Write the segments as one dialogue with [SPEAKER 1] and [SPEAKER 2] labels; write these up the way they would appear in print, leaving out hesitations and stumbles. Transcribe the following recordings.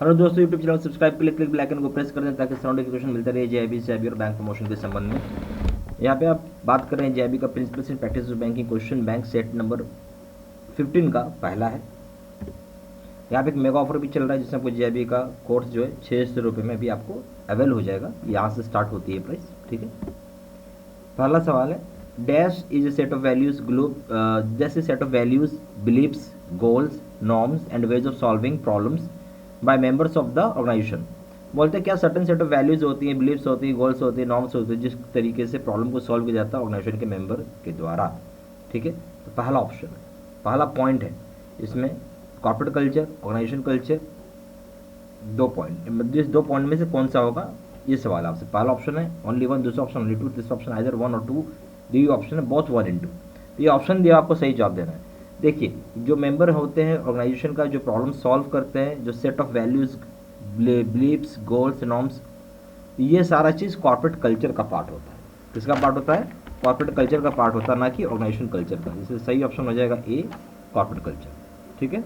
[SPEAKER 1] Hello दोस्तों, YouTube channel subscribe के लिए क्लिक बेल आइकन को प्रेस कर दें ताकि नोटिफिकेशन मिलता रहे जेआईबी से और बैंक प्रमोशन के संबंध में। यहाँ पे आप बात कर रहे हैं जेआईबी का principles in practice of banking question bank set number 15 का पहला है। यहाँ पे एक मेगा ऑफर भी चल रहा है जिसमें आपको जेआईबी का कोर्स जो है 600 रुपये में भी आपको अवेल हो जाएगा। यहाँ से स्टार्ट होती है प्राइस, ठीक है। पहला सवाल है, dash is a set of values जैसे set of values, beliefs, goals, norms and ways of solving problems by members of the organisation. बोलते हैं क्या सर्टन सेट ऑफ वैल्यूज होती हैं, बिलीव्स होती हैं, गोल्स होती हैं, नॉर्म्स होती हैं जिस तरीके से प्रॉब्लम को सॉल्व किया जाता है ऑर्गेनाइजेशन के मेंबर के द्वारा, ठीक है। तो पहला ऑप्शन है, पहला पॉइंट है इसमें corporate culture, organization culture. 2 point, इस 2 पॉइंट में से कौन सा होगा ये सवाल आपसे। पहला ऑप्शन है ओनली 1, दूसरा ऑप्शन ओनली 2, तीसरा ऑप्शन आइदर 1 और 2, डी ऑप्शन है बोथ 1 and 2। तो ये ऑप्शन दिया, आपको सही जवाब देना है। देखिए, जो मेंबर होते हैं ऑर्गेनाइजेशन का, जो प्रॉब्लम सॉल्व करते हैं, जो set of values, beliefs, goals, norms, ये सारा चीज़ कॉर्पोरेट कल्चर का पार्ट होता है। किसका पार्ट होता है? कॉर्पोरेट कल्चर का पार्ट होता है, ना कि ऑर्गेनाइजेशन कल्चर का। इसलिए सही ऑप्शन हो जाएगा ए, कॉर्पोरेट कल्चर, ठीक है।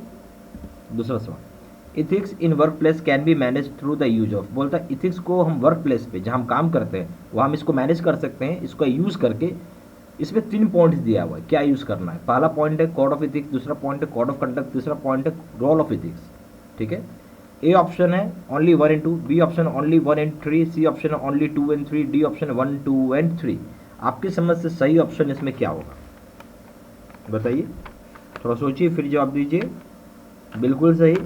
[SPEAKER 1] दूसरा सवाल, ethics in work place can be manage through the use of. बोलता है इथिक्स को हम वर्क प्लेस पे जहाँ हम काम करते हैं वहाँ हम इसको मैनेज कर सकते हैं, इसका यूज़ करके। इसमें 3 पॉइंट्स दिया हुआ है, क्या यूज़ करना है। पहला पॉइंट है कोड ऑफ इथिक्स, दूसरा पॉइंट है कोड ऑफ कंडक्ट, तीसरा पॉइंट है रोल ऑफ इथिक्स, ठीक है। ए ऑप्शन है only 1 and 2, B option only 1 and 3, C option only 2 and 3, D option 1, 2 and 3। आपकी समझ से सही ऑप्शन इसमें क्या होगा बताइए, थोड़ा सोचिए फिर जवाब दीजिए। बिल्कुल सही,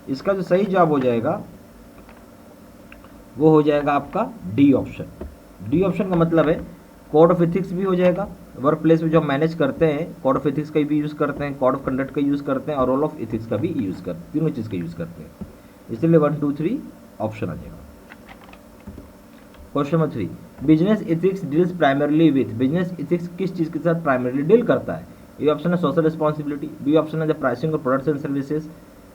[SPEAKER 1] इसका जो सही जवाब हो जाएगा वो हो जाएगा आपका डी ऑप्शन। डी ऑप्शन का मतलब है कोड ऑफ इथिक्स भी हो जाएगा, वर्क प्लेस में जो हम मैनेज करते हैं कोड ऑफ इथिक्स का भी यूज़ करते हैं, कोड ऑफ कंडक्ट का यूज़ करते हैं और रोल ऑफ इथिक्स का भी यूज़ करते हैं, तीनों चीज़ का यूज़ करते हैं। इसलिए 1, 2, 3 ऑप्शन आ जाएगा। Question number 3, business ethics deals primarily with. Business ethics किस चीज़ के साथ प्राइमरली डील करता है? ए ऑप्शन है सोशल रिस्पॉन्सिबिलिटी, बी ऑप्शन है the pricing of products and services,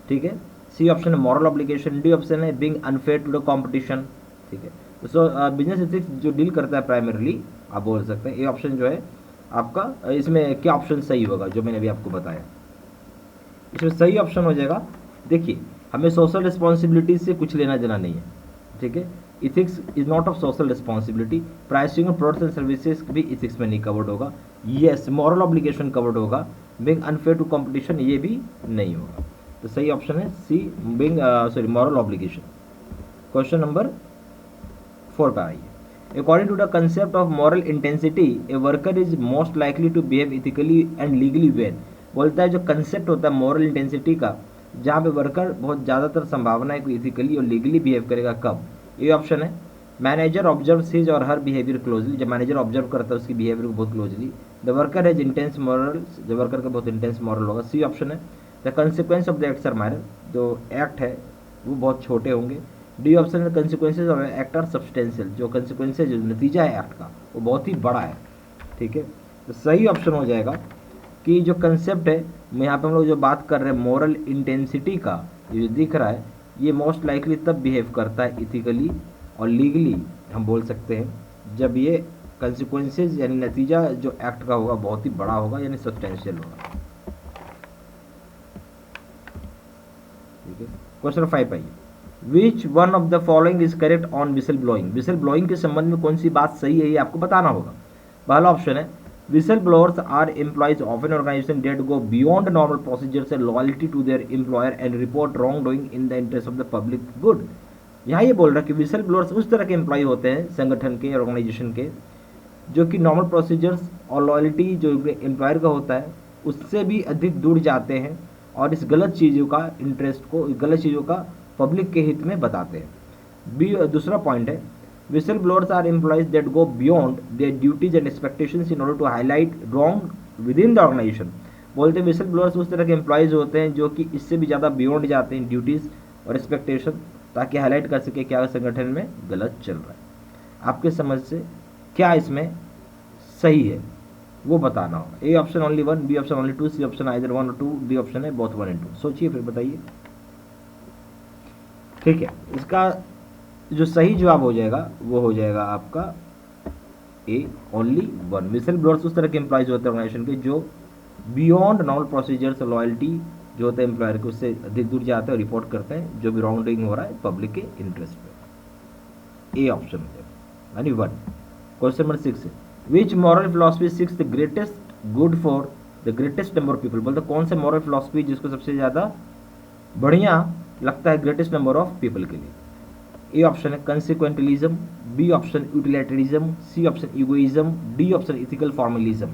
[SPEAKER 1] ठीक है, सी ऑप्शन है मॉरल ऑब्लिगेशन, डी ऑप्शन है being unfair to the competition, ठीक है। तो बिजनेस एथिक्स जो डील करता है प्राइमरली, आप बोल सकते हैं ए ऑप्शन जो है आपका। इसमें क्या ऑप्शन सही होगा जो मैंने अभी आपको बताया? इसमें सही ऑप्शन हो जाएगा, देखिए हमें सोशल रिस्पॉन्सिबिलिटी से कुछ लेना देना नहीं है, ठीक है। Ethics is not of social responsibility. Pricing of products and services भी इथिक्स में नहीं कवर्ड होगा। यस, मॉरल ऑब्लिगेशन कवर्ड होगा, बीइंग अनफेयर टू कंपटीशन ये भी नहीं होगा। तो सही ऑप्शन है C, being moral obligation. Question number 4 पे आइए। According to the concept of moral intensity a worker is most likely to behave ethically and legally well. बोलता है जो कंसेप्ट होता है मॉरल इंटेंसिटी का, जहाँ पे वर्कर बहुत ज़्यादातर संभावना है कि इथिकली और लीगली बिहेव करेगा, कब? ये ऑप्शन है मैनेजर ऑब्जर्व हिज और हर बिहेवियर क्लोजली। जब मैनेजर ऑब्जर्व करता है उसकी बिहेवियर को बहुत closely. The worker has intense morals, जो वर्कर का बहुत इंटेंस मॉरल होगा। सी ऑप्शन है the consequence of the acts are minor, जो एक्ट है वो बहुत छोटे होंगे। डी ऑप्शन है consequences of act are substantial, जो कंसिक्वेंसेज जो नतीजा है एक्ट का वो बहुत ही बड़ा है, ठीक है। तो सही ऑप्शन हो जाएगा कि जो कंसेप्ट है यहाँ पे हम लोग जो बात कर रहे हैं मॉरल इंटेंसिटी का, ये जो दिख रहा है ये मोस्ट लाइकली तब बिहेव करता है इथिकली और लीगली, हम बोल सकते हैं जब ये कंसिक्वेंसेज यानी नतीजा जो एक्ट का होगा बहुत ही बड़ा होगा, यानी सब्सटेंशियल होगा, ठीक है। क्वेश्चन 5 आइए, which one of the following is correct on whistle blowing. Whistle blowing के संबंध में कौन सी बात सही है ये आपको बताना होगा। पहला ऑप्शन है whistle blowers are employees of an organisation that go beyond normal procedures and loyalty to their employer and report wrong doing in the interest of the public good. यहाँ ये बोल रहा है कि विसल ब्लोअर्स उस तरह के एम्प्लॉय होते हैं संगठन के, ऑर्गेनाइजेशन के, जो कि नॉर्मल प्रोसीजर्स और लॉयल्टी जो एम्प्लॉयर का होता है उससे भी अधिक दूर जाते हैं और इस गलत चीज़ों का इंटरेस्ट को, गलत चीज़ों का पब्लिक के हित में बताते हैं। बी दूसरा पॉइंट है whistle blowers are employees that go beyond their duties and expectations in order to highlight wrong within the organisation. बोलते हैं विसल ब्लोअर्स उस तरह के एम्प्लॉयज़ होते हैं जो कि इससे भी ज़्यादा बियॉन्ड जाते हैं ड्यूटीज़ और एक्सपेक्टेशन, ताकि हाईलाइट कर सके क्या संगठन में गलत चल रहा है। आपके समझ से क्या इसमें सही है वो बताना होगा। A option only 1, B option only 2, C option either 1 और 2, डी ऑप्शन है बोथ 1 and 2। सोचिए फिर बताइए, ठीक है। इसका जो सही जवाब हो जाएगा वो हो जाएगा आपका ए ओनली 1। विसल ब्लोअर्स उस तरह के एम्प्लॉयज होते हैं ऑर्गेनाइजेशन के जो बियॉन्ड नॉर्मल प्रोसीजर्स, लॉयल्टी जो होता है एम्प्लॉयर के उससे अधिक दूर जाते हैं और रिपोर्ट करते हैं जो भी रॉन्ग डूइंग हो रहा है पब्लिक के इंटरेस्ट में। ए ऑप्शन हो जाएगा यानी 1। Question number 6 which moral philosophy six the greatest good for the greatest number of people. बोलते कौन से मॉरल फिलोसफी जिसको सबसे ज़्यादा बढ़िया लगता है ग्रेटेस्ट नंबर ऑफ पीपल के लिए। ए ऑप्शन है consequentialism, B option utilitarianism, C option egoism, D option ethical formalism.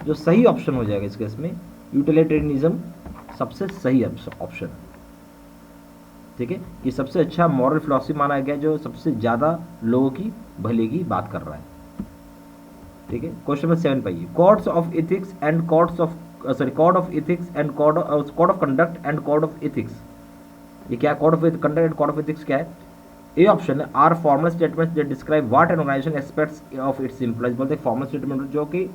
[SPEAKER 1] जो सही ऑप्शन हो जाएगा इस केस में यूटिलिटेरियनिज्म सबसे सही ऑप्शन, ठीक है। ये सबसे अच्छा मॉरल फिलॉसफी माना गया जो सबसे ज़्यादा लोगों की भले की बात कर रहा है, ठीक है। क्वेश्चन नंबर 7 पाइए codes of ethics and codes of code of ethics and code of conduct and code of ethics. ये क्या code of conduct and code of ethics क्या है? ए ऑप्शन है are formal statements that describe what an organisation expects of its employees. बोलते हैं formal statement जो कि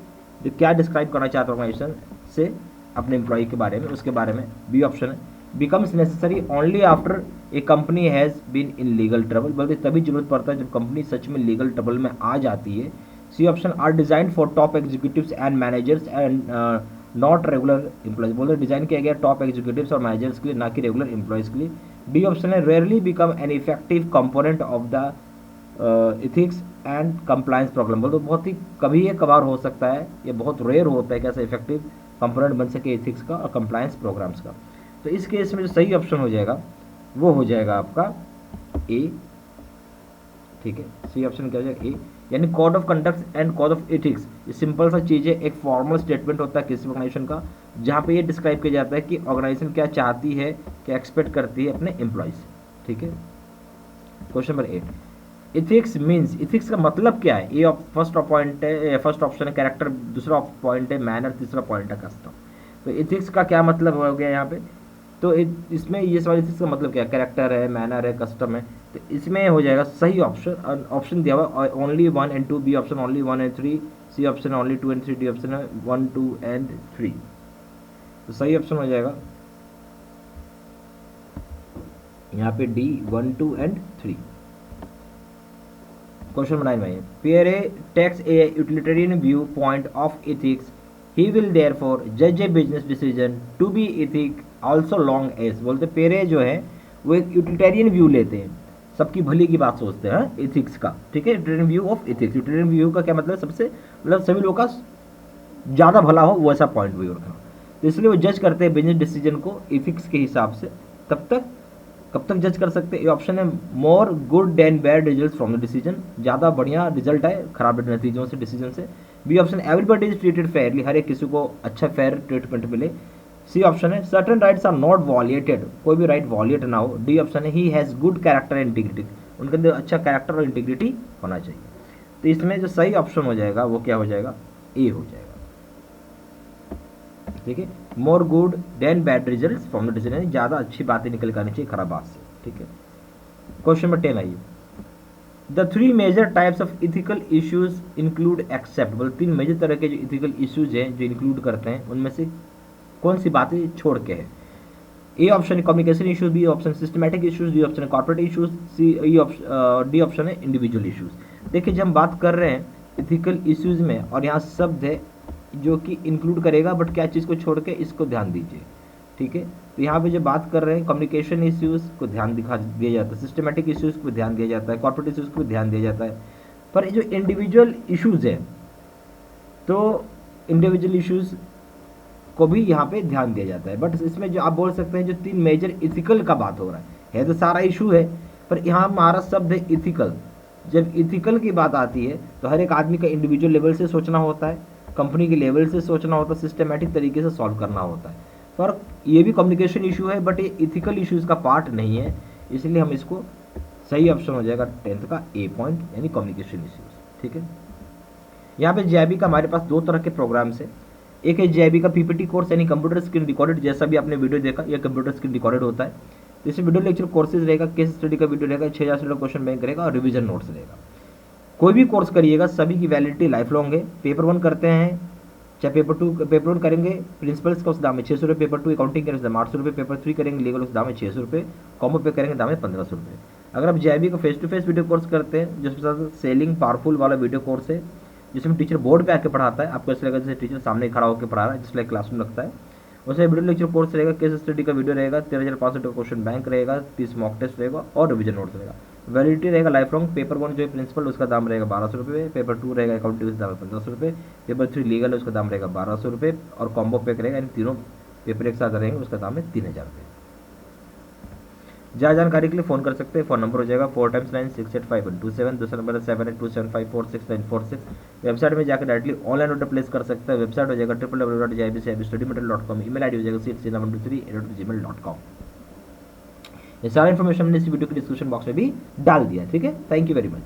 [SPEAKER 1] क्या डिस्क्राइब करना चाहता है ऑर्गेनाइजेशन से अपने एम्प्लॉय के बारे में, उसके बारे में। बी ऑप्शन है becomes necessary only after a company has been in legal trouble. बोलते तभी जरूरत पड़ता है जब कंपनी सच में लीगल ट्रबल में आ जाती है। C option are design for top executives and managers and not regular employees. बोलते डिजाइन किया गया टॉप एग्जीक्यूटिव्स और मैनेजर्स के लिए, ना कि रेगुलर एम्प्लॉयज के लिए। डी ऑप्शन है rarely become an effective component of the ethics and compliance programme. बोलते बहुत ही कभी ये कभार हो सकता है, ये बहुत रेयर होता है कैसा इफेक्टिव कंपोनेंट बन सके एथिक्स का और कंप्लायंस प्रोग्राम्स का। तो इस केस में जो सही ऑप्शन हो जाएगा वो हो जाएगा आपका ए, ठीक है। सी ऑप्शन क्या हो जाएगा ए, यानी code of conduct and code of ethics. ये सिंपल सा चीज़ है, एक फॉर्मल स्टेटमेंट होता है किसी ऑर्गेनाइजेशन का जहाँ पे ये डिस्क्राइब किया जाता है कि ऑर्गेनाइजेशन क्या चाहती है, क्या एक्सपेक्ट करती है अपने एम्प्लॉयज, ठीक है। Question number 8 ethics means, ethics का मतलब क्या है? ये फर्स्ट पॉइंट है, फर्स्ट ऑप्शन है कैरेक्टर, दूसरा पॉइंट है मैनर, तीसरा पॉइंट है कस्टम। तो इथिक्स का क्या मतलब हो गया यहाँ पे? तो इसमें ये सवाल इथिक्स का मतलब क्या है? कैरेक्टर है, मैनर है, कस्टम है। तो इसमें हो जाएगा सही ऑप्शन, ऑप्शन दिया हुआ only 1 and 2, B option only 1 and 3, C option only 2 and 3, D option है 1, 2 and 3। तो सही ऑप्शन हो जाएगा यहाँ पे डी 1, 2 and 3। क्वेश्चन नंबर 9 में Pierre takes a utilitarian viewpoint of ethics. He will therefore judge a business decision to be ethic also long as। बोलते पेरे जो है वो एक यूटिलिटेरियन व्यू लेते हैं, सबकी भली की बात सोचते हैं एथिक्स का, ठीक है। Utilitarian view of ethics, utilitarian view का क्या मतलब? सबसे मतलब सभी लोगों का ज़्यादा भला हो वैसा पॉइंट व्यू रखना। तो इसलिए वो जज करते हैं बिजनेस डिसीजन को एथिक्स के हिसाब से। कब तक जज कर सकते हैं? ये ऑप्शन है more good than bad result from the decision. ज़्यादा बढ़िया रिजल्ट है खराब नतीजों से, डिसीजन से। B option everybody is treated fairly, हर एक किसी को अच्छा फेयर ट्रीटमेंट मिले। सी ऑप्शन है certain rights are not violated, कोई भी राइट वॉलिएट ना हो। डी ऑप्शन है he has good character and integrity, उनके अंदर अच्छा कैरेक्टर और इंटीग्रिटी होना चाहिए। तो इसमें जो सही ऑप्शन हो जाएगा वो क्या हो जाएगा? ए हो जाएगा, ठीक है। More good than bad result from the decision, ज़्यादा अच्छी बातें निकल कर आनी चाहिए खराब बात से, ठीक है। क्वेश्चन नंबर 10 आइए the 3 major types of ethical issues include acceptable. 3 major तरह के जो इथिकल इश्यूज हैं जो इंक्लूड करते हैं उनमें से कौन सी बातें छोड़ के है? A option communication issues, B option systematic issues, D option corporate issues, D option है इंडिविजुअल इश्यूज। देखिए जब हम बात कर रहे हैं इथिकल इश्यूज में और यहाँ शब्द है जो कि इंक्लूड करेगा, बट क्या चीज़ को छोड़ के, इसको ध्यान दीजिए, ठीक है। तो यहाँ पे जो बात कर रहे हैं कम्युनिकेशन इश्यूज़ को ध्यान दिया जाता है, सिस्टमेटिक इश्यूज़ को ध्यान दिया जाता है, कॉर्पोरेट इश्यूज़ को ध्यान दिया जाता है। पर ये जो इंडिविजुअल इश्यूज़ है तो इंडिविजुअल इश्यूज़ को भी यहाँ पे ध्यान दिया जाता है। बट इसमें जो आप बोल सकते हैं जो 3 मेजर इथिकल का बात हो रहा है तो सारा इशू है, पर यहाँ हमारा शब्द है इथिकल। जब इथिकल की बात आती है तो हर एक आदमी का इंडिविजुअल लेवल से सोचना होता है, कंपनी के लेवल से सोचना होता है, सिस्टमेटिक तरीके से सॉल्व करना होता है। पर ये भी कम्युनिकेशन इशू है बट ये इथिकल इश्यूज़ का पार्ट नहीं है, इसलिए हम इसको सही ऑप्शन हो जाएगा 10th का ए पॉइंट यानी कम्युनिकेशन इश्यूज़, ठीक है। यहाँ पे JIB का हमारे पास 2 तरह के प्रोग्राम्स है। एक है JIB का PPT कोर्स यानी कंप्यूटर स्क्रीन रिकॉर्डेड, जैसा भी आपने वीडियो देखा यह कंप्यूटर स्क्रीन रिकॉर्डेड होता है। तो इसमें वीडियो लेक्चर कोर्सेज रहेगा, केस स्टडी का वीडियो रहेगा, 6000 से क्वेश्चन बैंक रहेगा और रिवीजन नोट्स रहेगा। कोई भी कोर्स करिएगा सभी की वैलिडिटी लाइफ लॉन्ग है। पेपर 1 करते हैं चाहे पेपर 1 करेंगे प्रिंसिपल्स का उस दाम है 600 रुपये, पेपर 2 अकाउंटिंग करेंगे दाम 800 रुपये, पेपर 3 करेंगे लीगल उस दाम है 600 रुपये, कॉमो पे करेंगे दाम है 1500 रुपये। अगर आप JIB का face to face video course करते हैं जिसके साथ सेलिंग पावरफुल वाला वीडियो कोर्स है जिसमें टीचर बोर्ड पे आके पढ़ाता है, आपको ऐसा लगेगा जैसे टीचर सामने खड़ा होकर पढ़ा रहा है, जिस लाइक क्लासरूम लगता है। उसमें वीडियो लेक्चर कोर्स रहेगा, केस स्टडी का वीडियो रहेगा, 13,500 का क्वेश्चन बैंक रहेगा, 30 मॉक टेस्ट रहेगा और रिविजन नोट्स रहेगा। वैलिडिटी रहेगा लाइफ लॉन्ग। पेपर 1 जो है प्रिंसिपल, उसका दाम रहेगा 1200 रुपये, पेपर 2 रहेगा अकाउंटिंग, उसका दाम 1500 रुपये, पेपर 3 लीगल है, उसका दाम रहेगा 1200 रुपये, और कॉम्बो पैक रहेगा, यानी तीनों पेपर एक साथ रहेंगे, उसका दाम है 3000 रुपये। ज़्यादा जानकारी के लिए फ़ोन कर सकते हैं। फ़ोन नंबर हो जाएगा 4 × 9 685 दूसरा नंबर है 7827546946। वेबसाइट में जाकर डायरेक्टली ऑनलाइन ऑर्डर प्लेस कर सकते हैं। वेबसाइट हो जाएगा www.jibstudymaterial.com, email ID हो जाएगा seat123@gmail.com। ये सारा इन्फॉर्मेशन हमने इस वीडियो के डिस्क्रिप्शन बॉक्स में भी डाल दिया है। ठीक है, थैंक यू वेरी मच।